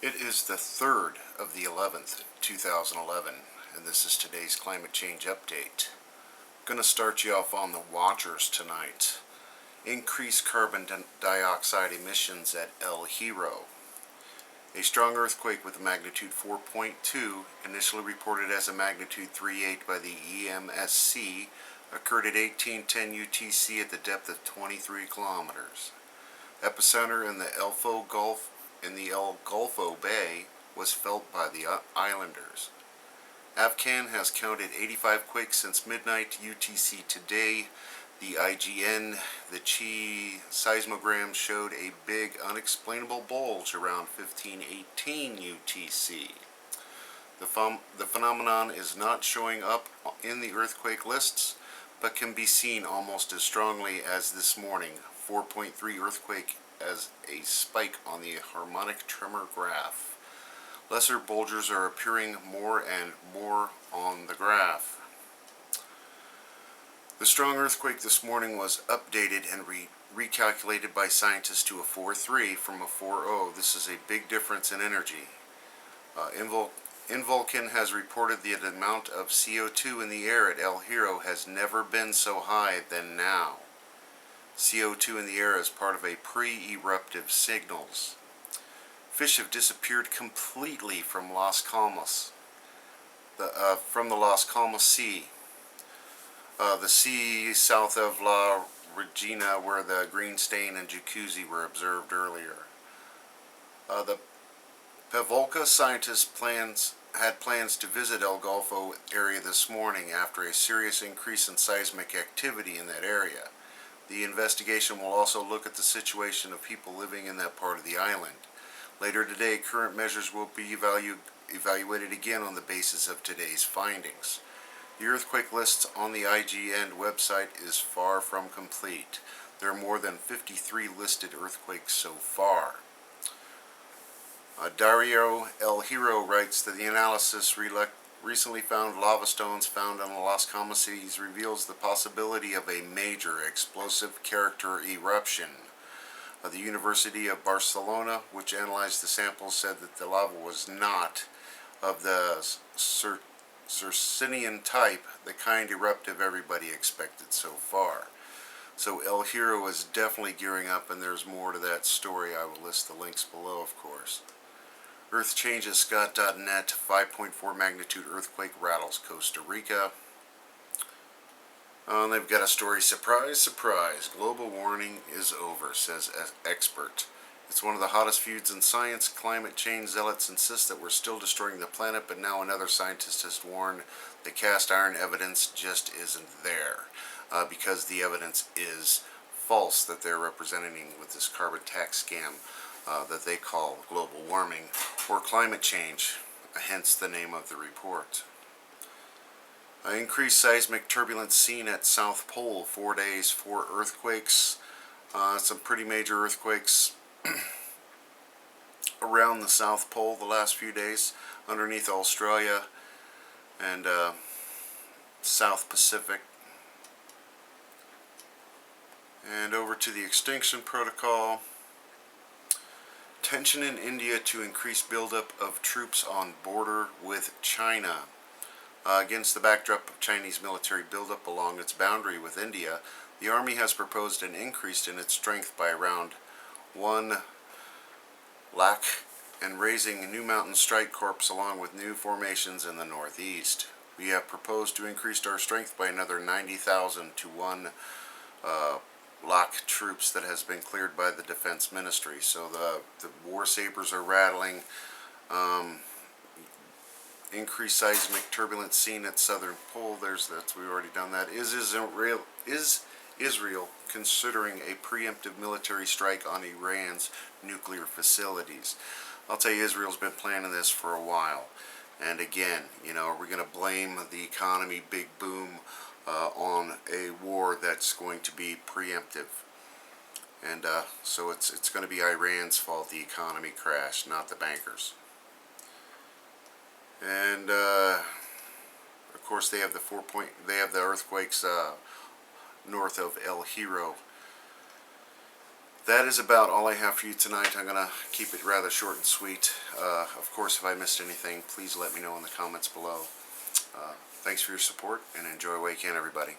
It is the 3rd of the 11th, 2011, and this is today's climate change update. I'm going to start you off on the watchers tonight. Increased carbon dioxide emissions at El Hierro. A strong earthquake with a magnitude 4.2, initially reported as a magnitude 3.8 by the EMSC, occurred at 1810 UTC at the depth of 23 kilometers. Epicenter in the El Golfo Bay was felt by the islanders. Afghan has counted 85 quakes since midnight UTC today. The IGN, the Chi seismogram showed a big unexplainable bulge around 1518 UTC. The phenomenon is not showing up in the earthquake lists, but can be seen almost as strongly as this morning. 4.3 earthquake as a spike on the harmonic tremor graph. Lesser bulges are appearing more and more on the graph. The strong earthquake this morning was updated and recalculated by scientists to a 4.3 from a 4.0. This is a big difference in energy. Invulcan has reported the amount of CO2 in the air at El Hierro has never been so high than now. CO2 in the air is part of a pre-eruptive signals. Fish have disappeared completely from Las Palmas, from the Las Palmas Sea. The sea south of La Regina, where the green stain and jacuzzi were observed earlier. The Pavolka scientists had plans to visit El Golfo area this morning after a serious increase in seismic activity in that area. The investigation will also look at the situation of people living in that part of the island. Later today, current measures will be evaluated again on the basis of today's findings. The earthquake list on the IGN website is far from complete. There are more than 53 listed earthquakes so far. Dario El Hierro writes that the analysis recently found lava stones found on the Las Palmas Seas reveals the possibility of a major explosive character eruption. The University of Barcelona, which analyzed the samples, said that the lava was not of the Circinian type, the kind eruptive everybody expected so far. So El Hierro is definitely gearing up, and there's more to that story. I will list the links below, of course. Earth changes Scott.net, 5.4 magnitude earthquake rattles Costa Rica. They've got a story, surprise, surprise, global warming is over, says expert. It's one of the hottest feuds in science. Climate change zealots insist that we're still destroying the planet, but now another scientist has warned the cast iron evidence just isn't there, because the evidence is false that they're representing with this carbon tax scam that they call global warming or climate change, hence the name of the report. Increased seismic turbulence seen at South Pole, 4 days, 4 earthquakes, some pretty major earthquakes around the South Pole the last few days, underneath Australia and South Pacific. And over to the extinction protocol. Tension in India to increase buildup of troops on border with China. Against the backdrop of Chinese military buildup along its boundary with India, the Army has proposed an increase in its strength by around 1 lakh and raising new mountain strike corps along with new formations in the northeast. We have proposed to increase our strength by another 90,000 to 1 lakh troops that has been cleared by the Defense Ministry. So the war sabers are rattling. Increased seismic turbulence seen at southern pole. We've already done that. Is Israel considering a preemptive military strike on Iran's nuclear facilities? I'll tell you, Israel's been planning this for a while. And again, are we going to blame the economy big boom on a war that's going to be preemptive? And so it's going to be Iran's fault the economy crashed, not the bankers. And of course, they have the earthquakes north of El Hierro. that is about all I have for you tonight. I'm going to keep it rather short and sweet. Of course, if I missed anything, please let me know in the comments below. Thanks for your support, and enjoy while you can, everybody.